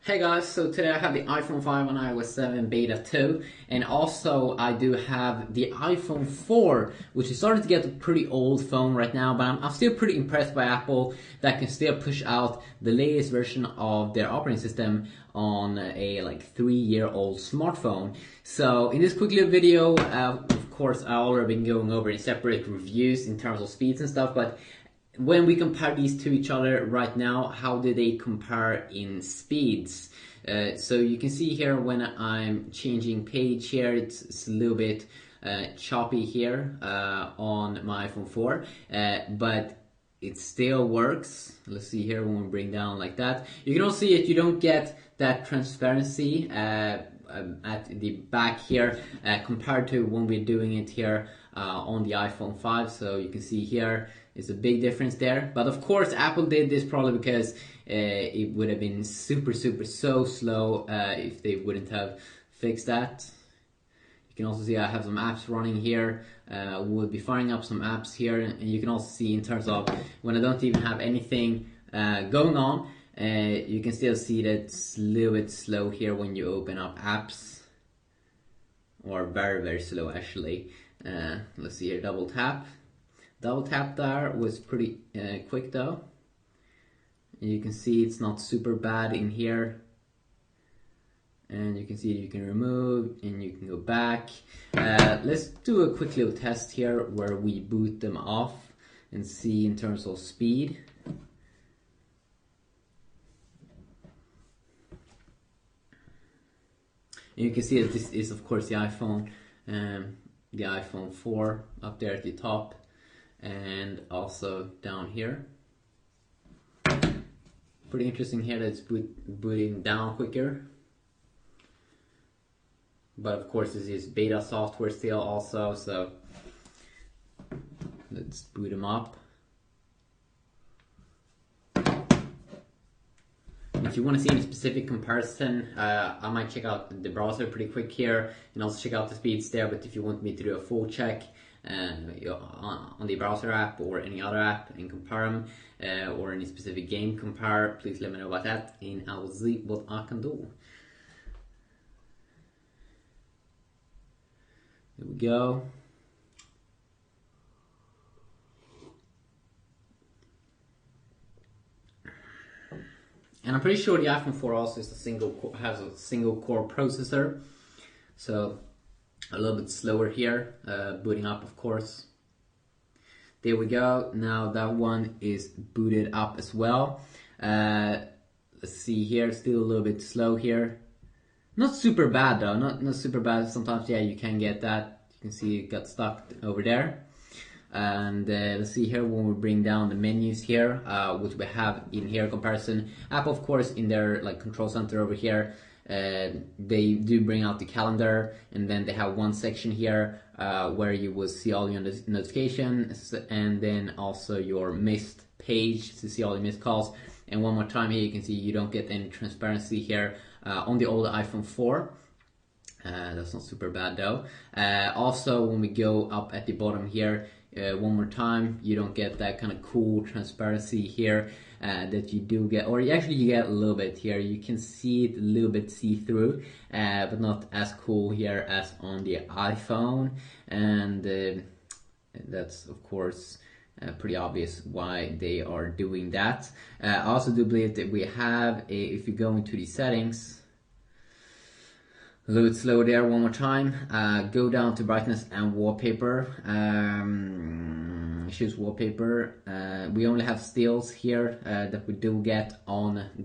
Hey guys, so today I have the iPhone 5 on iOS 7 Beta 2, and also I do have the iPhone 4, which is starting to get a pretty old phone right now, but I'm still pretty impressed by Apple that can still push out the latest version of their operating system on a 3-year-old smartphone. So in this quick little video, of course I already been going over in separate reviews in terms of speeds and stuff, but when we compare these to each other right now, how do they compare in speeds? So you can see here when I'm changing page here, it's a little bit choppy here on my iPhone 4, but it still works. Let's see here when we bring down like that. You can also see it, you don't get that transparency at the back here compared to when we're doing it here on the iPhone 5. So you can see here is a big difference there, but of course Apple did this probably because it would have been super so slow if they wouldn't have fixed that. You can also see I have some apps running here. We'll be firing up some apps here, and you can also see in terms of when I don't even have anything going on, you can still see that it's a little bit slow here when you open up apps, or very slow actually. Let's see here, double tap there was pretty quick though. And you can see it's not super bad in here, and you can see you can remove and you can go back. Let's do a quick little test here where we boot them off and see in terms of speed. And you can see that this is of course the iPhone 4 up there at the top, and also down here. Pretty interesting here that it's booting down quicker. But of course this is beta software still also, so let's boot them up. If you want to see any specific comparison, I might check out the browser pretty quick here and also check out the speeds there, but if you want me to do a full check on the browser app or any other app and compare them, or any specific game compare, please let me know about that and I will see what I can do. Here we go. And I'm pretty sure the iPhone 4 also has a single core processor, so a little bit slower here, booting up of course. There we go, now that one is booted up as well. Let's see here, still a little bit slow here. Not super bad though, not super bad. Sometimes yeah, you can get that. You can see it got stuck over there. And let's see here when we bring down the menus here, which we have in here comparison. Apple of course in their control center over here, they do bring out the calendar, and then they have one section here where you will see all your notifications, and then also your missed page to see all your missed calls. And one more time here, you can see you don't get any transparency here on the old iPhone 4. That's not super bad though. Also when we go up at the bottom here, one more time, you don't get that kind of cool transparency here that you do get, or actually you get a little bit here. You can see it a little bit see-through, but not as cool here as on the iPhone, and that's of course pretty obvious why they are doing that. I also do believe that we have if you go into the settings, a little bit slow there, one more time. Go down to brightness and wallpaper. Choose wallpaper. We only have stills here that we do get on the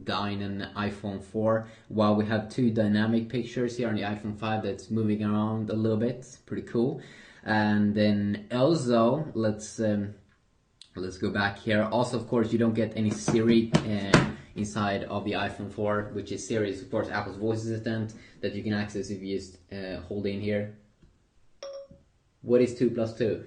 iPhone 4, while we have two dynamic pictures here on the iPhone 5 that's moving around a little bit. It's pretty cool. And then also let's go back here. Also of course you don't get any Siri inside of the iPhone 4, which is Siri is of course Apple's voice assistant that you can access if you just hold in here. What is 2 plus 2?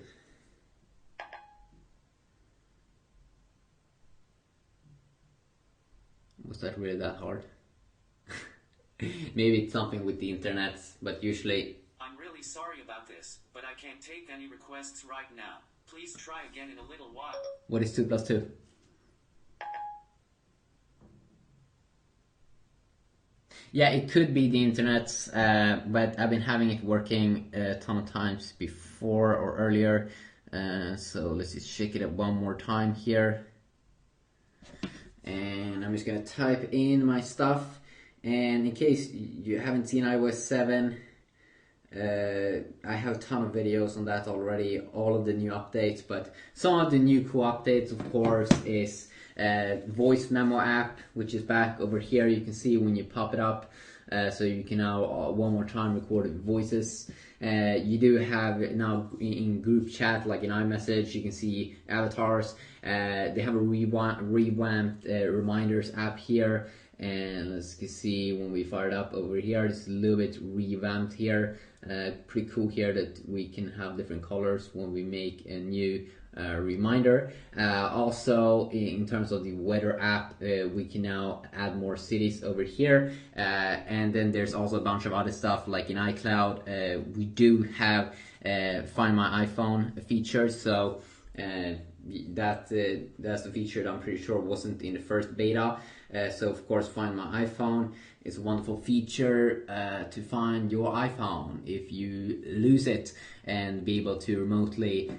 Was that really that hard? Maybe it's something with the internet, but usually... I'm really sorry about this, but I can't take any requests right now. Please try again in a little while. What is 2 plus 2? Yeah, it could be the internet, but I've been having it working a ton of times before or earlier. So let's just check it out one more time here. And I'm just gonna type in my stuff. And in case you haven't seen iOS 7, I have a ton of videos on that already, all of the new updates, but some of the new cool updates, of course, is voice memo app, which is back over here. You can see when you pop it up, so you can now one more time record voices. You do have now in group chat, like in iMessage, you can see avatars. They have a revamped reminders app here, and let's see when we fire it up over here. It's a little bit revamped here. Pretty cool here that we can have different colors when we make a new reminder. Also, in terms of the weather app, we can now add more cities over here, and then there's also a bunch of other stuff like in iCloud. We do have Find My iPhone feature, so that's the feature that I'm pretty sure wasn't in the first beta. So of course, Find My iPhone is a wonderful feature to find your iPhone if you lose it, and be able to remotely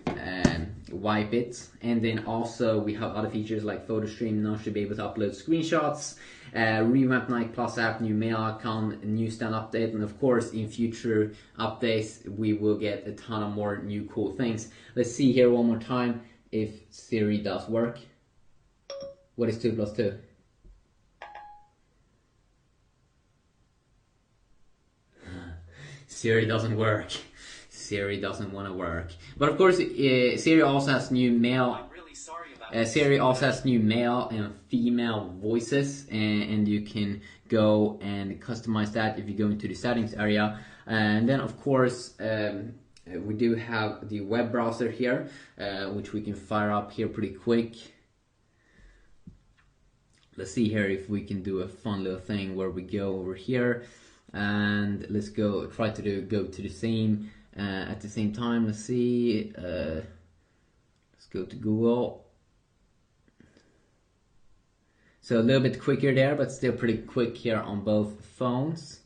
wipe it. And then also we have other features like photo stream. Now should be able to upload screenshots, revamped Nike Plus app, new mail account, newsstand update, and of course in future updates we will get a ton of more new cool things. Let's see here one more time if Siri does work. What is 2 plus 2? Siri doesn't work. Siri doesn't want to work. But of course, Siri also has new mail. I'm really sorry about Siri also has new male and female voices, and you can go and customize that if you go into the settings area. And then of course, we do have the web browser here, which we can fire up here pretty quick. Let's see here if we can do a fun little thing where we go over here, and let's go try to go to the same at the same time. Let's see. Let's go to Google. So a little bit quicker there, but still pretty quick here on both phones.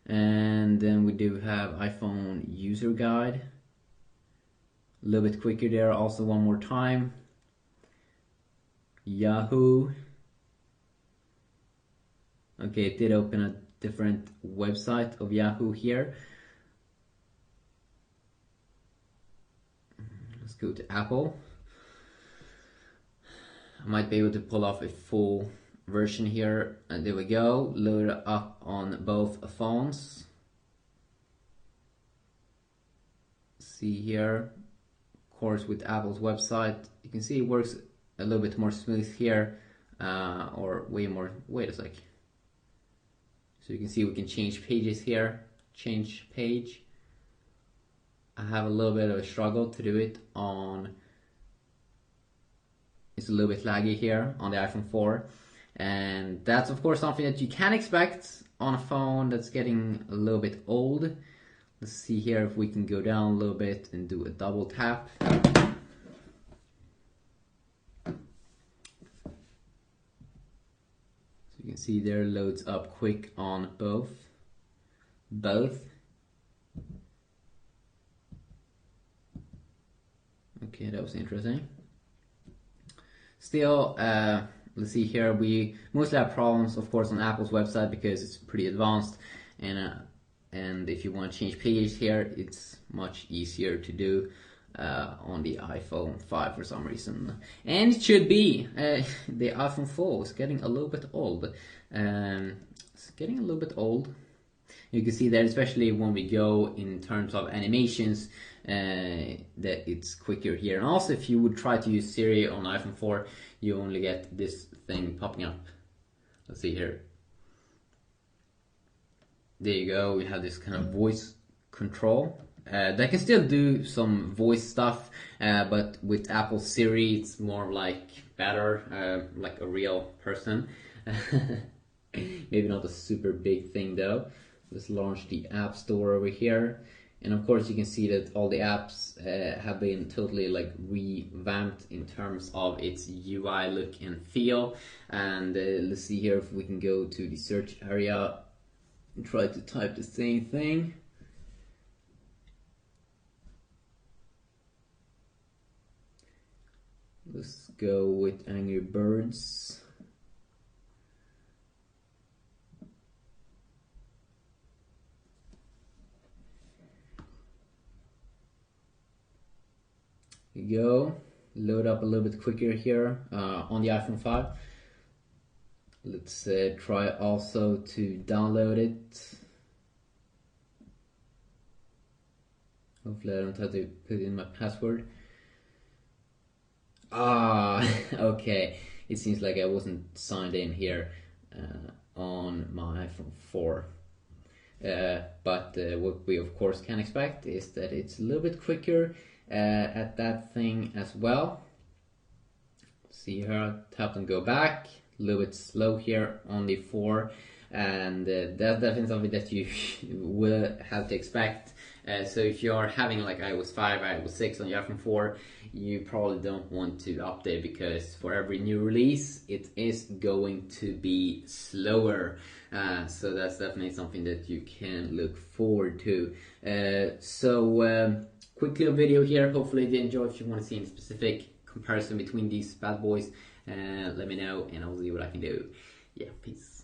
And then we do have iPhone user guide. A little bit quicker there, also one more time. Yahoo. Okay, it did open a different website of Yahoo here. Let's go to Apple. I might be able to pull off a full version here, and there we go. Load it up on both phones. See here, of course, with Apple's website, you can see it works a little bit more smooth here, or way more. Wait a sec. So you can see we can change pages here. Change page. I have a little bit of a struggle to do it on. It's a little bit laggy here on the iPhone 4, and that's of course something that you can expect on a phone that's getting a little bit old. Let's see here if we can go down a little bit and do a double tap. So you can see there, loads up quick on both. Okay, that was interesting. Still, let's see here, we mostly have problems, of course, on Apple's website because it's pretty advanced, and if you want to change pages here, it's much easier to do on the iPhone 5 for some reason. And it should be. The iPhone 4 is getting a little bit old. It's getting a little bit old. You can see that, especially when we go in terms of animations, that it's quicker here. And also, if you would try to use Siri on iPhone 4, you only get this thing popping up. Let's see here. There you go. We have this kind of voice control. They can still do some voice stuff, but with Apple Siri, it's more like better, like a real person. Maybe not a super big thing though. Let's launch the App Store over here, and of course you can see that all the apps have been totally like revamped in terms of its UI look and feel. And let's see here if we can go to the search area. and try to type the same thing. Let's go with Angry Birds. Here we go. Load up a little bit quicker here on the iPhone 5. Let's try also to download it. Hopefully I don't have to put in my password. Okay. It seems like I wasn't signed in here on my iPhone 4. But what we of course can expect is that it's a little bit quicker at that thing as well. See here, tap and go back. A little bit slow here on the 4, and that's definitely something that you will have to expect. So if you're having like iOS 5, iOS 6 on your iPhone 4, you probably don't want to update, because for every new release it is going to be slower. So that's definitely something that you can look forward to. Quick little video here. Hopefully you enjoy. If you want to see any specific comparison between these bad boys, let me know and I'll see what I can do. Yeah, peace.